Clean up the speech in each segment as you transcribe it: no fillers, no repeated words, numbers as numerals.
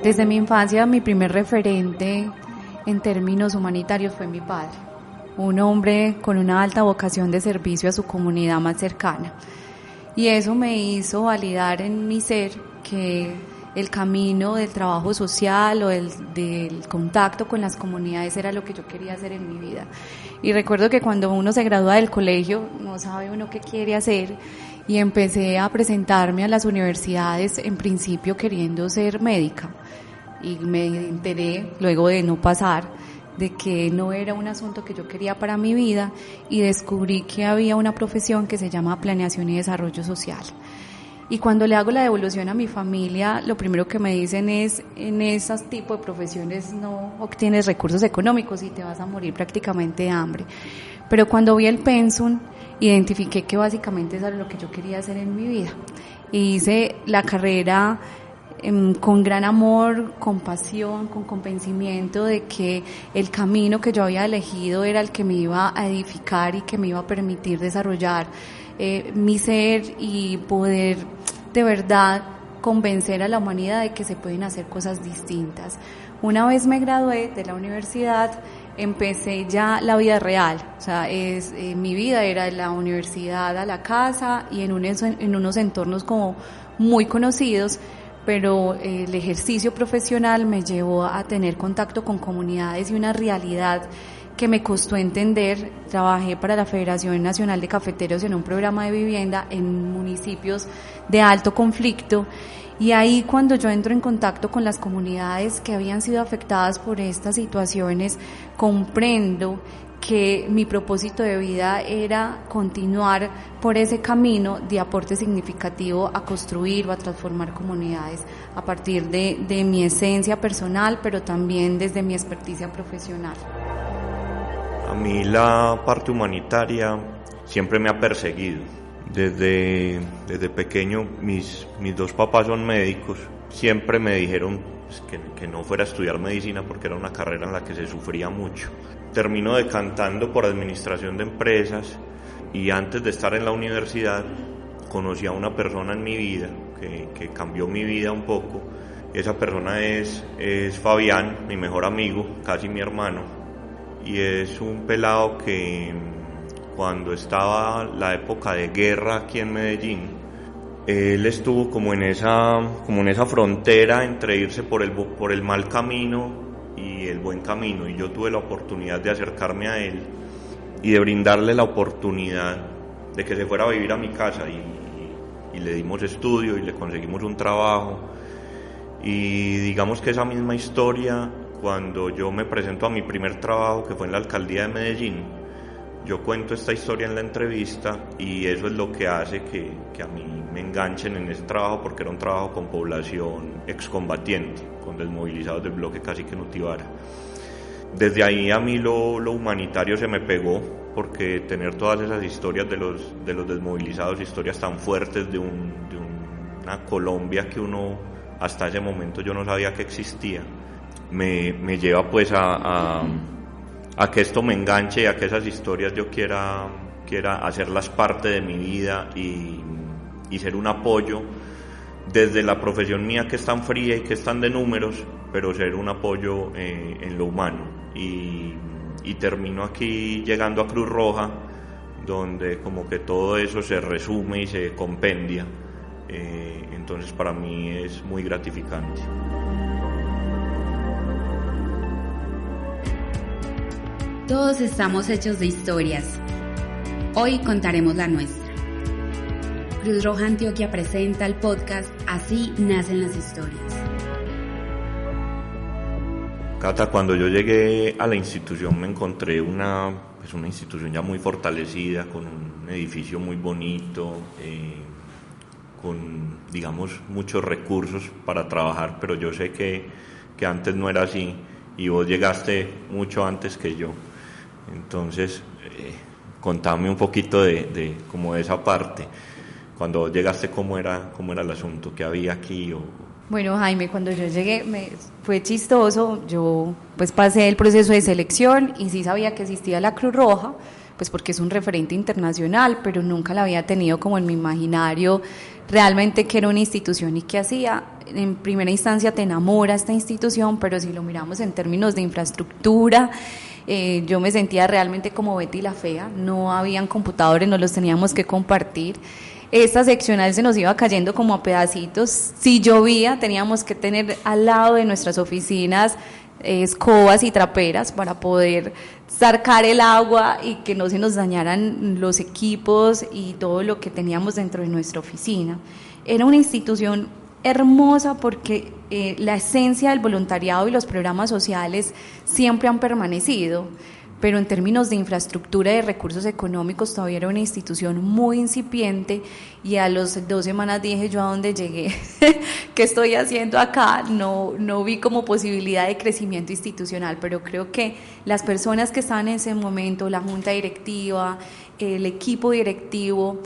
Desde mi infancia, mi primer referente en términos humanitarios fue mi padre, un hombre con una alta vocación de servicio a su comunidad más cercana. Y eso me hizo validar en mi ser que el camino del trabajo social o del contacto con las comunidades era lo que yo quería hacer en mi vida. Y recuerdo que cuando uno se gradúa del colegio, no sabe uno qué quiere hacer, y empecé a presentarme a las universidades, en principio queriendo ser médica. Y me enteré, luego de no pasar, de que no era un asunto que yo quería para mi vida, y descubrí que había una profesión que se llama Planeación y Desarrollo Social. Y cuando le hago la devolución a mi familia, lo primero que me dicen es: en esos tipos de profesiones no obtienes recursos económicos y te vas a morir prácticamente de hambre. Pero cuando vi el pensum, identifiqué que básicamente eso era lo que yo quería hacer en mi vida. Y hice la carrera con gran amor, con pasión, con convencimiento de que el camino que yo había elegido era el que me iba a edificar y que me iba a permitir desarrollar mi ser y poder de verdad convencer a la humanidad de que se pueden hacer cosas distintas. Una vez me gradué de la universidad, empecé ya la vida real, o sea, mi vida era de la universidad a la casa y en unos entornos como muy conocidos, pero el ejercicio profesional me llevó a tener contacto con comunidades y una realidad que me costó entender. Trabajé para la Federación Nacional de Cafeteros en un programa de vivienda en municipios de alto conflicto, y ahí cuando yo entro en contacto con las comunidades que habían sido afectadas por estas situaciones, comprendo que mi propósito de vida era continuar por ese camino de aporte significativo a construir o a transformar comunidades a partir de mi esencia personal, pero también desde mi experticia profesional. A mí la parte humanitaria siempre me ha perseguido. Desde pequeño mis dos papás son médicos. Siempre me dijeron que no fuera a estudiar medicina porque era una carrera en la que se sufría mucho. Termino decantando por administración de empresas, y antes de estar en la universidad conocí a una persona en mi vida que cambió mi vida un poco. Esa persona es Fabián, mi mejor amigo, casi mi hermano, y es un pelado que cuando estaba la época de guerra aquí en Medellín, él estuvo como en esa frontera entre irse por el mal camino y el buen camino, y yo tuve la oportunidad de acercarme a él y de brindarle la oportunidad de que se fuera a vivir a mi casa, y le dimos estudio y le conseguimos un trabajo. Y digamos que esa misma historia, cuando yo me presento a mi primer trabajo, que fue en la alcaldía de Medellín, yo cuento esta historia en la entrevista, y eso es lo que hace que a mí me enganchen en ese trabajo, porque era un trabajo con población excombatiente, con desmovilizados del bloque Cacique Nutibara. Desde ahí a mí lo humanitario se me pegó, porque tener todas esas historias de los desmovilizados, historias tan fuertes de una Colombia que uno hasta ese momento yo no sabía que existía, me lleva pues a que esto me enganche y a que esas historias yo quiera hacerlas parte de mi vida y ser un apoyo desde la profesión mía, que es tan fría y que es tan de números, pero ser un apoyo en lo humano. Y termino aquí llegando a Cruz Roja, donde como que todo eso se resume y se compendia. Entonces para mí es muy gratificante. Todos estamos hechos de historias. Hoy contaremos la nuestra. Cruz Roja Antioquia presenta el podcast Así nacen las historias. Cata, cuando yo llegué a la institución me encontré una institución ya muy fortalecida, con un edificio muy bonito, con, digamos, muchos recursos para trabajar, pero yo sé que antes no era así, y vos llegaste mucho antes que yo. Entonces, contame un poquito de como de esa parte. Cuando vos llegaste, ¿cómo era el asunto? ¿Qué había aquí? Bueno, Jaime, cuando yo llegué fue chistoso. Yo pues pasé el proceso de selección y sí sabía que existía la Cruz Roja, pues porque es un referente internacional, pero nunca la había tenido como en mi imaginario realmente que era una institución y qué hacía. en primera instancia te enamora esta institución, pero si lo miramos en términos de infraestructura, yo me sentía realmente como Betty la Fea, no habían computadores, nos los teníamos que compartir. Esta seccional se nos iba cayendo como a pedacitos, si llovía teníamos que tener al lado de nuestras oficinas escobas y traperas para poder sacar el agua y que no se nos dañaran los equipos y todo lo que teníamos dentro de nuestra oficina. Era una institución hermosa porque la esencia del voluntariado y los programas sociales siempre han permanecido, pero en términos de infraestructura y de recursos económicos todavía era una institución muy incipiente, y a las 2 semanas dije yo a dónde llegué, qué estoy haciendo acá, no vi como posibilidad de crecimiento institucional, pero creo que las personas que estaban en ese momento, la junta directiva, el equipo directivo,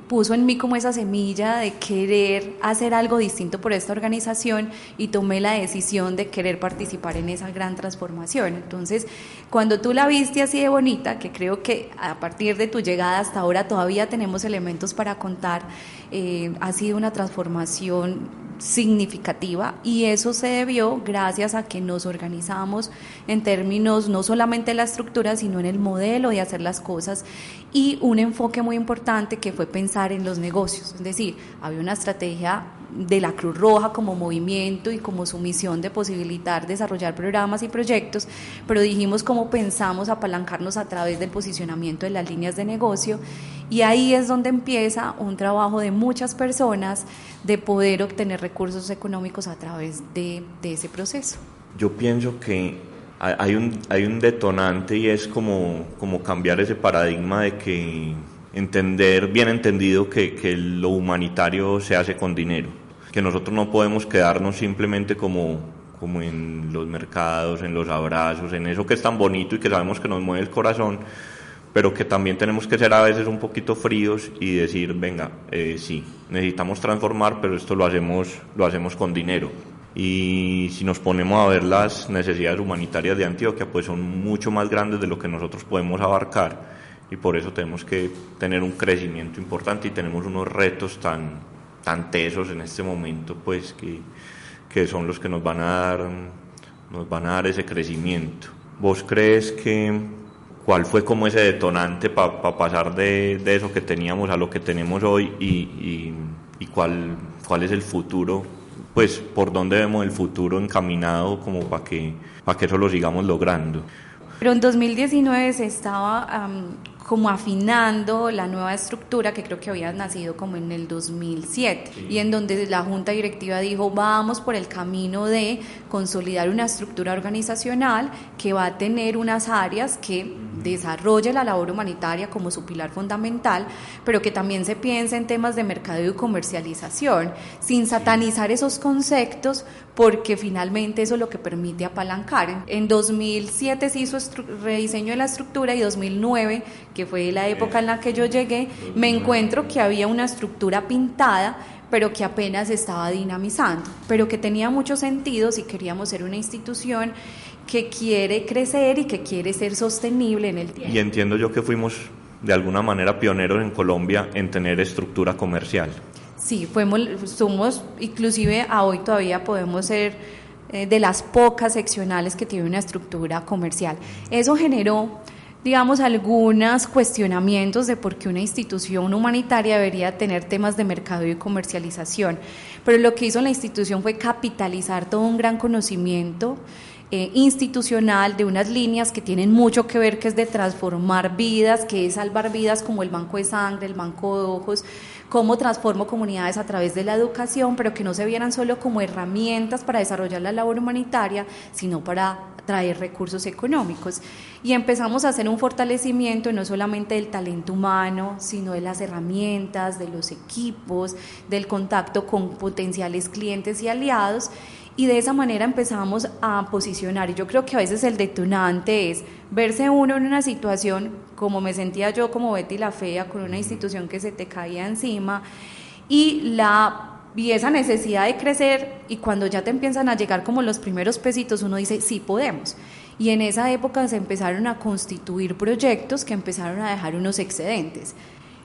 puso en mí como esa semilla de querer hacer algo distinto por esta organización, y tomé la decisión de querer participar en esa gran transformación. Entonces, cuando tú la viste así de bonita, que creo que a partir de tu llegada hasta ahora todavía tenemos elementos para contar, ha sido una transformación significativa, y eso se debió gracias a que nos organizamos en términos no solamente de la estructura, sino en el modelo de hacer las cosas, y un enfoque muy importante que fue pensar en los negocios. Es decir, había una estrategia de la Cruz Roja como movimiento y como su misión de posibilitar desarrollar programas y proyectos, pero dijimos cómo pensamos apalancarnos a través del posicionamiento de las líneas de negocio, y ahí es donde empieza un trabajo de muchas personas de poder obtener recursos económicos a través de ese proceso. Yo pienso que hay un detonante, y es como cambiar ese paradigma de que bien entendido que lo humanitario se hace con dinero, que nosotros no podemos quedarnos simplemente como en los mercados, en los abrazos, en eso que es tan bonito y que sabemos que nos mueve el corazón, pero que también tenemos que ser a veces un poquito fríos y decir, venga, sí, necesitamos transformar, pero esto lo hacemos con dinero. Y si nos ponemos a ver las necesidades humanitarias de Antioquia, pues son mucho más grandes de lo que nosotros podemos abarcar, y por eso tenemos que tener un crecimiento importante, y tenemos unos retos tan tesos en este momento, pues que son los que nos van a dar ese crecimiento. ¿Vos crees cuál fue como ese detonante para pasar de eso que teníamos a lo que tenemos hoy, y cuál es el futuro? Pues por dónde vemos el futuro encaminado como para que eso lo sigamos logrando. Pero en 2019 se estaba como afinando la nueva estructura, que creo que había nacido como en el 2007, sí. Y en donde la junta directiva dijo, vamos por el camino de consolidar una estructura organizacional que va a tener unas áreas que desarrolle la labor humanitaria como su pilar fundamental, pero que también se piense en temas de mercadeo y comercialización, sin satanizar esos conceptos, porque finalmente eso es lo que permite apalancar. En 2007 se hizo rediseño de la estructura, y 2009, que fue la época en la que yo llegué, me encuentro que había una estructura pintada, pero que apenas estaba dinamizando, pero que tenía mucho sentido si queríamos ser una institución que quiere crecer y que quiere ser sostenible en el tiempo. Y entiendo yo que fuimos de alguna manera pioneros en Colombia en tener estructura comercial. Sí, somos, inclusive a hoy todavía podemos ser de las pocas seccionales que tienen una estructura comercial. Eso generó, digamos, algunos cuestionamientos de por qué una institución humanitaria debería tener temas de mercado y comercialización, pero lo que hizo la institución fue capitalizar todo un gran conocimiento institucional de unas líneas que tienen mucho que ver, que es de transformar vidas, que es salvar vidas, como el banco de sangre, el banco de ojos, cómo transformo comunidades a través de la educación, pero que no se vieran solo como herramientas para desarrollar la labor humanitaria, sino para traer recursos económicos. Y empezamos a hacer un fortalecimiento no solamente del talento humano, sino de las herramientas, de los equipos, del contacto con potenciales clientes y aliados, y de esa manera empezamos a posicionar. Y yo creo que a veces el detonante es verse uno en una situación como me sentía yo, como Betty la Fea, con una institución que se te caía encima, y esa necesidad de crecer, y cuando ya te empiezan a llegar como los primeros pesitos, uno dice, sí podemos. Y en esa época se empezaron a constituir proyectos que empezaron a dejar unos excedentes.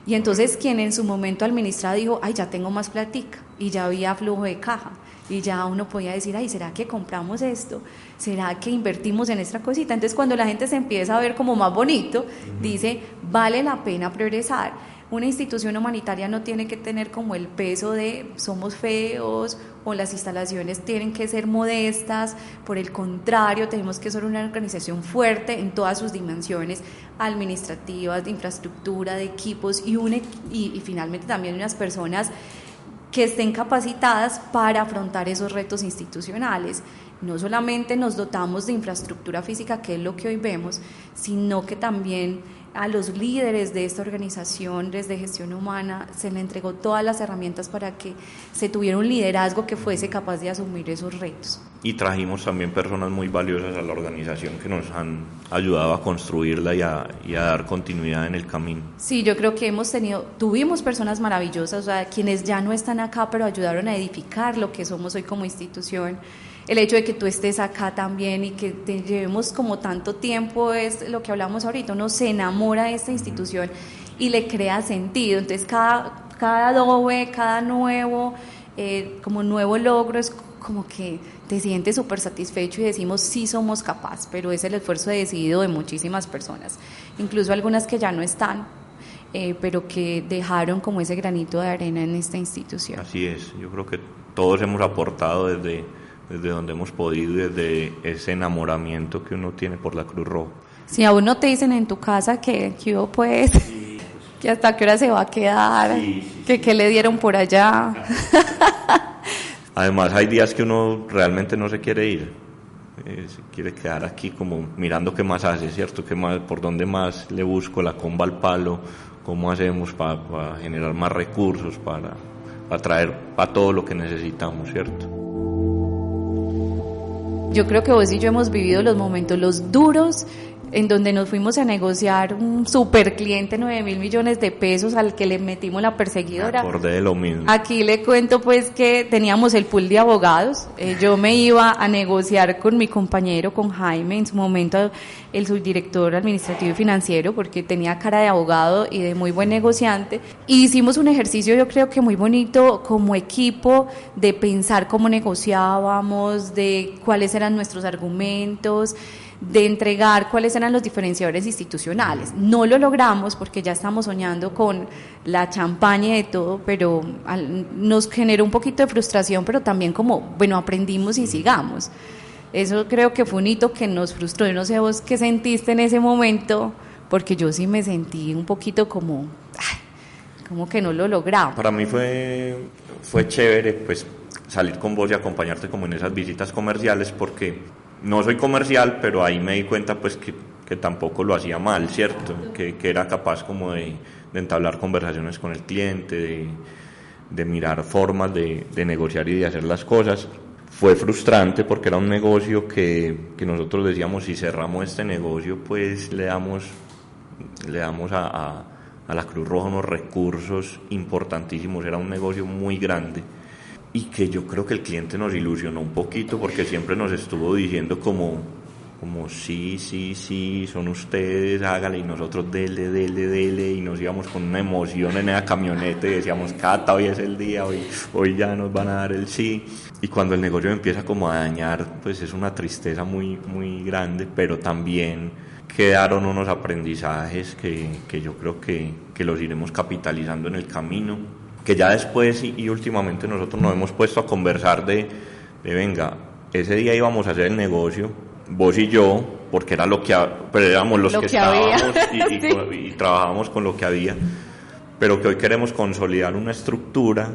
Y entonces quien en su momento administraba dijo, ay, ya tengo más platica, y ya había flujo de caja. y ya uno podía decir, ay, ¿será que compramos esto? ¿Será que invertimos en esta cosita? Entonces cuando la gente se empieza a ver como más bonito, dice, vale la pena progresar. Una institución humanitaria no tiene que tener como el peso de somos feos o las instalaciones tienen que ser modestas, por el contrario, tenemos que ser una organización fuerte en todas sus dimensiones administrativas, de infraestructura, de equipos y finalmente también unas personas que estén capacitadas para afrontar esos retos institucionales. No solamente nos dotamos de infraestructura física, que es lo que hoy vemos, sino que también a los líderes de esta organización desde gestión humana se le entregó todas las herramientas para que se tuviera un liderazgo que fuese capaz de asumir esos retos. Y trajimos también personas muy valiosas a la organización que nos han ayudado a construirla y a dar continuidad en el camino. Sí, yo creo que tuvimos personas maravillosas, o sea, quienes ya no están acá, pero ayudaron a edificar lo que somos hoy como institución. El hecho de que tú estés acá también y que te llevemos como tanto tiempo es lo que hablamos ahorita, uno se enamora de esta institución y le crea sentido, entonces cada adobe, cada nuevo logro es como que te sientes súper satisfecho y decimos sí somos capaces, pero es el esfuerzo decidido de muchísimas personas, incluso algunas que ya no están, pero que dejaron como ese granito de arena en esta institución. Así es, yo creo que todos hemos aportado desde donde hemos podido, desde ese enamoramiento que uno tiene por la Cruz Roja. Si aún no te dicen en tu casa que yo pues, que hasta qué hora se va a quedar, que le dieron por allá. Además hay días que uno realmente no se quiere ir, se quiere quedar aquí como mirando qué más hace, ¿cierto? ¿Qué más, por dónde más le busco la comba al palo? ¿Cómo hacemos para generar más recursos, para traer para todo lo que necesitamos, ¿cierto? Yo creo que vos y yo hemos vivido los duros, en donde nos fuimos a negociar un super cliente, 9.000 millones de pesos al que le metimos la perseguidora. Me acordé de lo mismo. Aquí le cuento pues que teníamos el pool de abogados, yo me iba a negociar con mi compañero, con Jaime, en su momento el subdirector administrativo y financiero, porque tenía cara de abogado y de muy buen negociante, y hicimos un ejercicio yo creo que muy bonito como equipo de pensar cómo negociábamos, de cuáles eran nuestros argumentos, de entregar cuáles eran los diferenciadores institucionales. No lo logramos porque ya estamos soñando con la champaña y de todo, pero nos generó un poquito de frustración, pero también como, bueno, aprendimos y sigamos. Eso creo que fue un hito que nos frustró. Yo no sé vos qué sentiste en ese momento, porque yo sí me sentí un poquito como que no lo logramos. Para mí fue chévere pues salir con vos y acompañarte como en esas visitas comerciales, porque no soy comercial, pero ahí me di cuenta pues que tampoco lo hacía mal, ¿cierto? Que era capaz como de entablar conversaciones con el cliente, de mirar formas de negociar y de hacer las cosas. Fue frustrante porque era un negocio que nosotros decíamos, si cerramos este negocio pues le damos a la Cruz Roja unos recursos importantísimos, era un negocio muy grande. Y que yo creo que el cliente nos ilusionó un poquito porque siempre nos estuvo diciendo como sí, son ustedes, hágale, y nosotros dele, y nos íbamos con una emoción en esa camioneta y decíamos, Cata, hoy es el día, hoy ya nos van a dar el sí. Y cuando el negocio empieza como a dañar, pues es una tristeza muy, muy grande, pero también quedaron unos aprendizajes que yo creo que los iremos capitalizando en el camino, que ya después y últimamente nosotros nos hemos puesto a conversar de venga, ese día íbamos a hacer el negocio, vos y yo, porque era pero éramos los que estábamos y trabajábamos con lo que había, pero que hoy queremos consolidar una estructura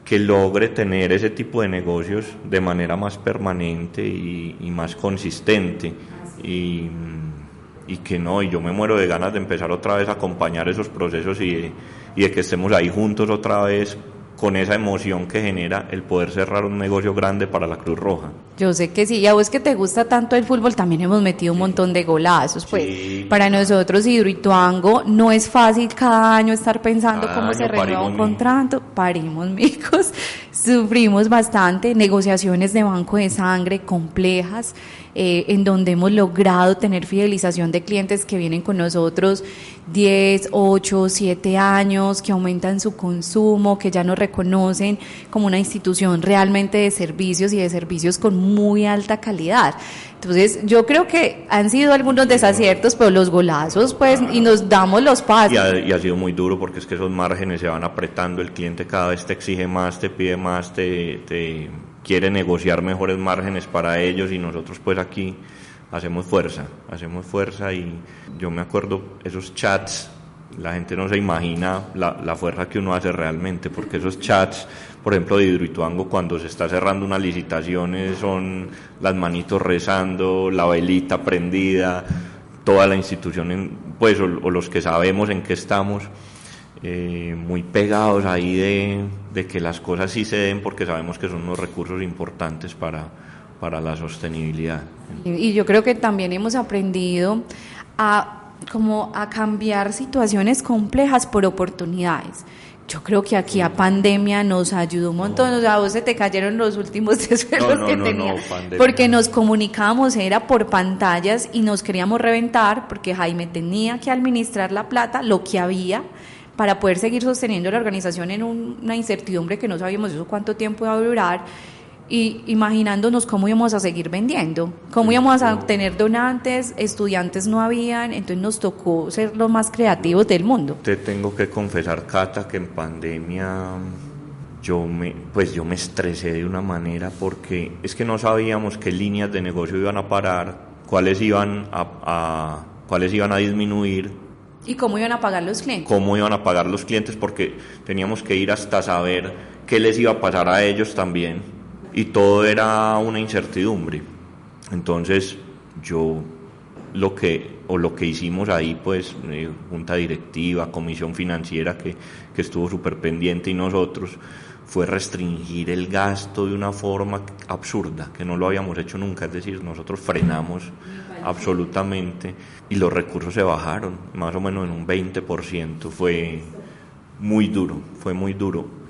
que logre tener ese tipo de negocios de manera más permanente y más consistente, y que no, y yo me muero de ganas de empezar otra vez a acompañar esos procesos y de que estemos ahí juntos otra vez con esa emoción que genera el poder cerrar un negocio grande para la Cruz Roja. Yo sé que sí, y a vos que te gusta tanto el fútbol, también hemos metido un montón de golazos, pues. Sí. Para nosotros Hidroituango no es fácil cada año estar pensando cómo se renueva un contrato, parimos micos, sufrimos bastante, negociaciones de banco de sangre complejas, en donde hemos logrado tener fidelización de clientes que vienen con nosotros 10, 8, 7 años, que aumentan su consumo, que ya nos reconocen como una institución realmente de servicios y de servicios con muy alta calidad. Entonces, yo creo que han sido algunos desaciertos, pero los golazos, pues, y nos damos los pasos. Y ha sido muy duro porque es que esos márgenes se van apretando, el cliente cada vez te exige más, te pide más, te quiere negociar mejores márgenes para ellos, y nosotros pues aquí hacemos fuerza. Y yo me acuerdo esos chats, la gente no se imagina la fuerza que uno hace realmente, porque esos chats, por ejemplo, de Hidroituango, cuando se está cerrando una licitación, son las manitos rezando, la velita prendida, toda la institución, pues, o los que sabemos en qué estamos, muy pegados ahí de que las cosas sí se den, porque sabemos que son unos recursos importantes para la sostenibilidad. Y yo creo que también hemos aprendido a cambiar situaciones complejas por oportunidades. Yo creo que aquí a pandemia nos ayudó un montón. O sea, a vos se te cayeron los últimos sueldos que tenías, porque nos comunicábamos, era por pantallas, y nos queríamos reventar porque Jaime tenía que administrar la plata, lo que había, para poder seguir sosteniendo la organización en una incertidumbre que no sabíamos eso cuánto tiempo iba a durar, y imaginándonos cómo íbamos a seguir vendiendo, cómo íbamos a tener donantes, estudiantes no habían, entonces nos tocó ser los más creativos del mundo. Te tengo que confesar, Cata, que en pandemia yo me estresé de una manera, porque es que no sabíamos qué líneas de negocio iban a parar, cuáles iban a disminuir. ¿Y cómo iban a pagar los clientes? Porque teníamos que ir hasta saber qué les iba a pasar a ellos también, y todo era una incertidumbre. Entonces lo que hicimos ahí, pues, junta directiva, comisión financiera que estuvo súper pendiente, y nosotros, fue restringir el gasto de una forma absurda, que no lo habíamos hecho nunca. Es decir, nosotros frenamos absolutamente, y los recursos se bajaron más o menos en un 20%. Fue muy duro.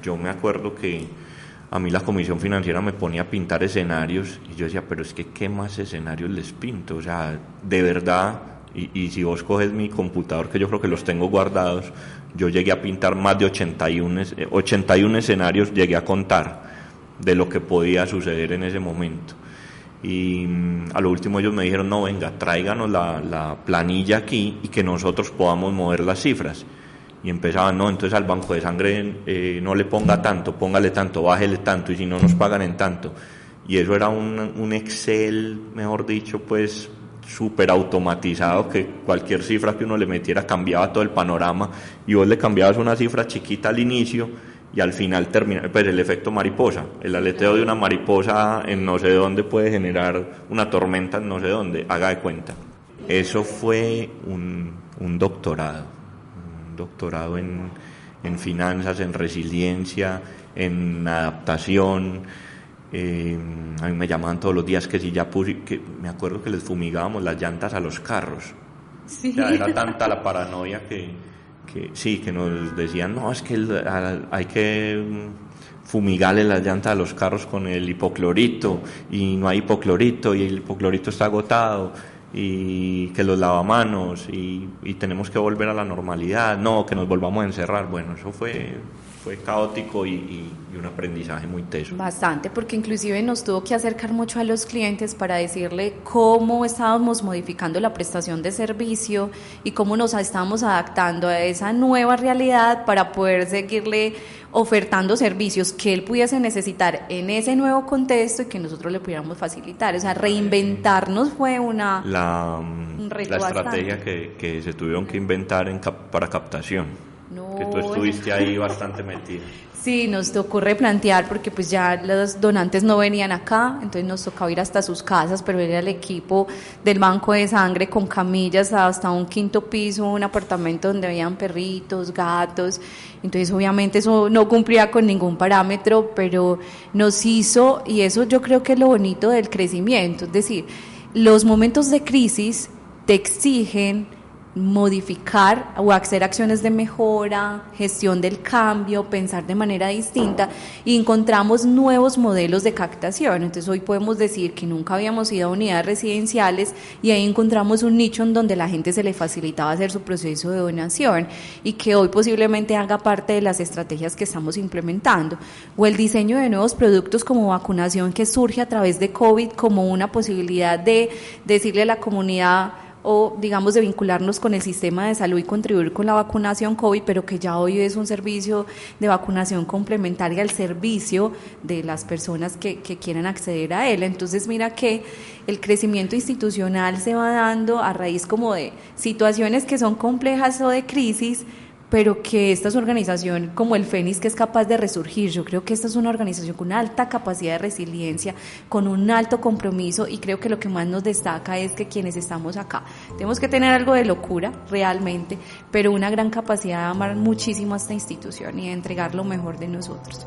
Yo me acuerdo que a mí la comisión financiera me ponía a pintar escenarios, y yo decía, pero es que ¿qué más escenarios les pinto? O sea, de verdad, y si vos coges mi computador, que yo creo que los tengo guardados, yo llegué a pintar más de 81 escenarios, llegué a contar de lo que podía suceder en ese momento. Y a lo último ellos me dijeron, no, venga, tráiganos la planilla aquí y que nosotros podamos mover las cifras. Y empezaban, no, entonces al banco de sangre no le ponga tanto, póngale tanto, bájele tanto, y si no nos pagan en tanto. Y eso era un Excel, mejor dicho, pues súper automatizado, que cualquier cifra que uno le metiera cambiaba todo el panorama, y vos le cambiabas una cifra chiquita al inicio y al final termina, pues el efecto mariposa, el aleteo de una mariposa en no sé dónde puede generar una tormenta en no sé dónde, haga de cuenta. Eso fue un doctorado en finanzas, en resiliencia, en adaptación. A mí me llamaban todos los días que si ya que me acuerdo que les fumigábamos las llantas a los carros. Sí. Ya era tanta la paranoia que nos decían, no, es que hay que fumigarle las llantas a los carros con el hipoclorito, y no hay hipoclorito, y el hipoclorito está agotado, y que los lavamanos, y tenemos que volver a la normalidad, no, que nos volvamos a encerrar. Bueno, eso fue caótico y un aprendizaje muy teso. Bastante, porque inclusive nos tuvo que acercar mucho a los clientes para decirle cómo estábamos modificando la prestación de servicio y cómo nos estábamos adaptando a esa nueva realidad para poder seguirle ofertando servicios que él pudiese necesitar en ese nuevo contexto y que nosotros le pudiéramos facilitar. O sea, reinventarnos fue un reto la estrategia que se tuvieron que inventar para captación. No. Que tú estuviste ahí bastante metida. Sí, nos tocó replantear porque pues ya los donantes no venían acá, entonces nos tocaba ir hasta sus casas, pero era el equipo del banco de sangre con camillas hasta un 5º piso, un apartamento donde habían perritos, gatos, entonces obviamente eso no cumplía con ningún parámetro, pero nos hizo, y eso yo creo que es lo bonito del crecimiento, es decir, los momentos de crisis te exigen modificar o hacer acciones de mejora, gestión del cambio, pensar de manera distinta, y encontramos nuevos modelos de captación. Entonces hoy podemos decir que nunca habíamos ido a unidades residenciales y ahí encontramos un nicho en donde la gente se le facilitaba hacer su proceso de donación y que hoy posiblemente haga parte de las estrategias que estamos implementando, o el diseño de nuevos productos como vacunación, que surge a través de COVID como una posibilidad de decirle a la comunidad, o digamos de vincularnos con el sistema de salud y contribuir con la vacunación COVID, pero que ya hoy es un servicio de vacunación complementaria al servicio de las personas que quieran acceder a él. Entonces mira que el crecimiento institucional se va dando a raíz como de situaciones que son complejas o de crisis, pero que esta es una organización como el Fénix que es capaz de resurgir. Yo creo que esta es una organización con una alta capacidad de resiliencia, con un alto compromiso, y creo que lo que más nos destaca es que quienes estamos acá tenemos que tener algo de locura realmente, pero una gran capacidad de amar muchísimo a esta institución y de entregar lo mejor de nosotros.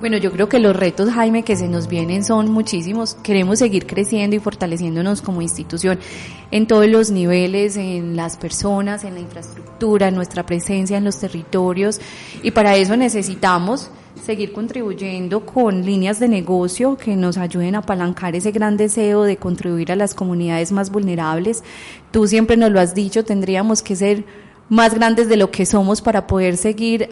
Bueno, yo creo que los retos, Jaime, que se nos vienen son muchísimos. Queremos seguir creciendo y fortaleciéndonos como institución en todos los niveles, en las personas, en la infraestructura, en nuestra presencia en los territorios, y para eso necesitamos seguir contribuyendo con líneas de negocio que nos ayuden a apalancar ese gran deseo de contribuir a las comunidades más vulnerables. Tú siempre nos lo has dicho, tendríamos que ser más grandes de lo que somos para poder seguir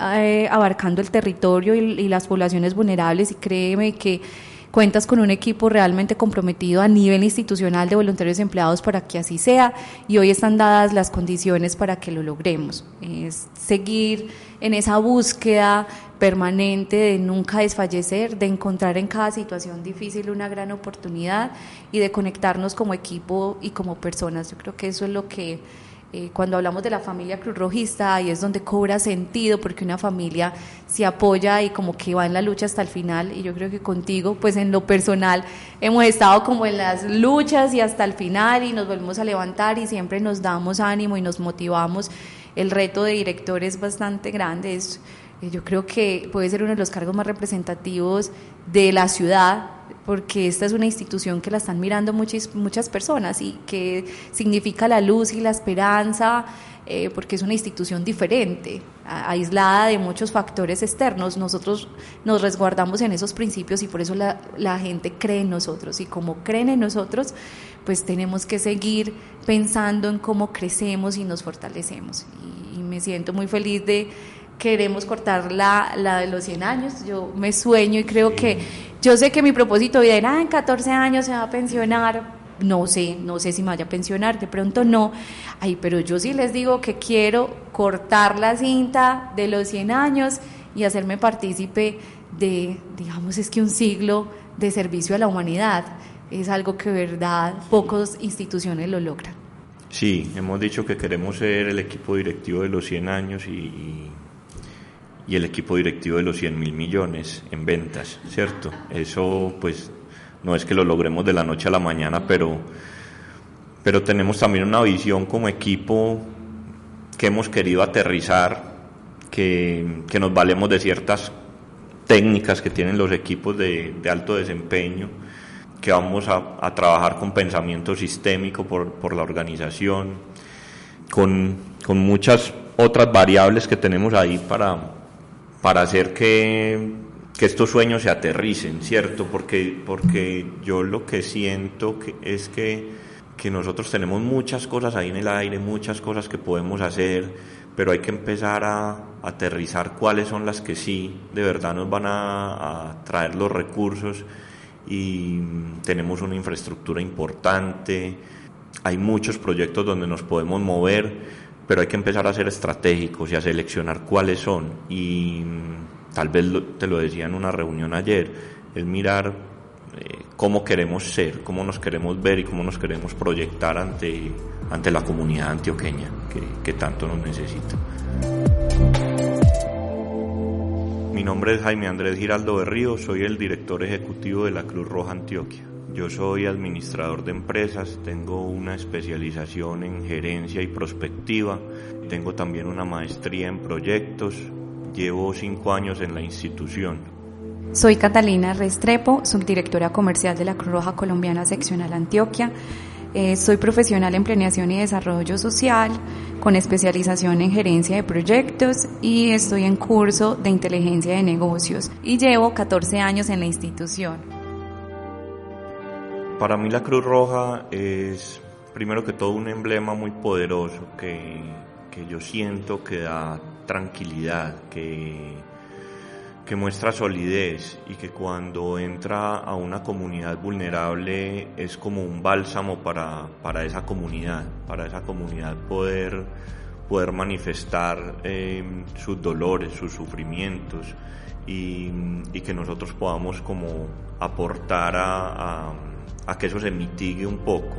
abarcando el territorio y las poblaciones vulnerables, y créeme que cuentas con un equipo realmente comprometido a nivel institucional de voluntarios empleados para que así sea, y hoy están dadas las condiciones para que lo logremos. Es seguir en esa búsqueda permanente de nunca desfallecer, de encontrar en cada situación difícil una gran oportunidad y de conectarnos como equipo y como personas. Yo creo que eso es lo que cuando hablamos de la familia cruzrojista, ahí es donde cobra sentido, porque una familia se apoya y como que va en la lucha hasta el final, y yo creo que contigo, pues en lo personal, hemos estado como en las luchas y hasta el final, y nos volvemos a levantar y siempre nos damos ánimo y nos motivamos. El reto de director es bastante grande, yo creo que puede ser uno de los cargos más representativos de la ciudad, porque esta es una institución que la están mirando muchas personas y que significa la luz y la esperanza, porque es una institución diferente, aislada de muchos factores externos. Nosotros nos resguardamos en esos principios y por eso la gente cree en nosotros, y como creen en nosotros, pues tenemos que seguir pensando en cómo crecemos y nos fortalecemos, y me siento muy feliz de queremos cortar la de los 100 años. Yo me sueño y creo que, yo sé que mi propósito de vida en 14 años se va a pensionar, no sé si me vaya a pensionar, de pronto no, pero yo sí les digo que quiero cortar la cinta de los 100 años y hacerme partícipe de, digamos, es que un siglo de servicio a la humanidad es algo que de verdad pocas instituciones lo logran. Sí, hemos dicho que queremos ser el equipo directivo de los 100 años y el equipo directivo de los 100.000 millones en ventas, ¿cierto? Eso pues no es que lo logremos de la noche a la mañana, pero tenemos también una visión como equipo que hemos querido aterrizar, que nos valemos de ciertas técnicas que tienen los equipos de alto desempeño, que vamos a trabajar con pensamiento sistémico por la organización, con muchas otras variables que tenemos ahí para hacer que estos sueños se aterricen, ¿cierto? Porque yo lo que siento es que nosotros tenemos muchas cosas ahí en el aire, muchas cosas que podemos hacer, pero hay que empezar a aterrizar cuáles son las que sí, de verdad nos van a traer los recursos, y tenemos una infraestructura importante, hay muchos proyectos donde nos podemos mover, pero hay que empezar a ser estratégicos y a seleccionar cuáles son, y tal vez te lo decía en una reunión ayer, es mirar cómo queremos ser, cómo nos queremos ver y cómo nos queremos proyectar ante la comunidad antioqueña que tanto nos necesita. Mi nombre es Jaime Andrés Giraldo Berrío, soy el director ejecutivo de la Cruz Roja Antioquia. Yo soy administrador de empresas, tengo una especialización en gerencia y prospectiva, tengo también una maestría en proyectos, llevo 5 años en la institución. Soy Catalina Restrepo, subdirectora comercial de la Cruz Roja Colombiana Seccional Antioquia. Soy profesional en planeación y desarrollo social, con especialización en gerencia de proyectos y estoy en curso de inteligencia de negocios y llevo 14 años en la institución. Para mí la Cruz Roja es, primero que todo, un emblema muy poderoso que yo siento que da tranquilidad, que muestra solidez y que cuando entra a una comunidad vulnerable es como un bálsamo para esa comunidad poder manifestar sus dolores, sus sufrimientos y que nosotros podamos como aportar a que eso se mitigue un poco.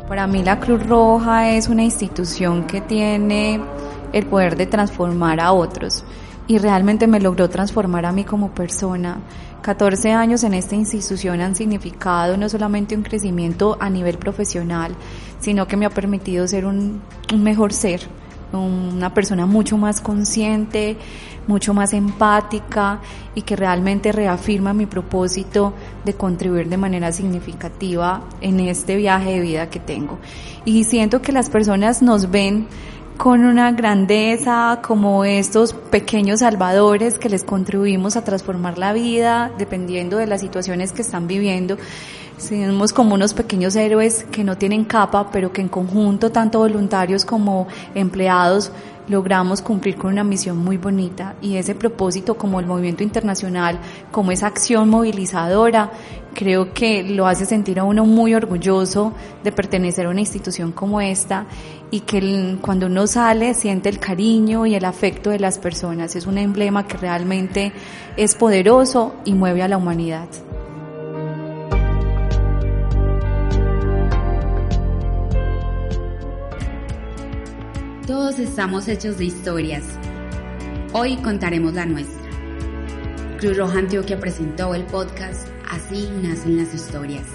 Para mí la Cruz Roja es una institución que tiene el poder de transformar a otros y realmente me logró transformar a mí como persona. 14 años en esta institución han significado no solamente un crecimiento a nivel profesional, sino que me ha permitido ser un mejor ser, una persona mucho más consciente, mucho más empática y que realmente reafirma mi propósito de contribuir de manera significativa en este viaje de vida que tengo. Y siento que las personas nos ven con una grandeza como estos pequeños salvadores que les contribuimos a transformar la vida dependiendo de las situaciones que están viviendo. Somos como unos pequeños héroes que no tienen capa, pero que en conjunto, tanto voluntarios como empleados, logramos cumplir con una misión muy bonita, y ese propósito, como el movimiento internacional, como esa acción movilizadora, creo que lo hace sentir a uno muy orgulloso de pertenecer a una institución como esta, y que cuando uno sale siente el cariño y el afecto de las personas. Es un emblema que realmente es poderoso y mueve a la humanidad. Todos estamos hechos de historias. Hoy contaremos la nuestra. Cruz Roja Antioquia presentó el podcast Así nacen las historias.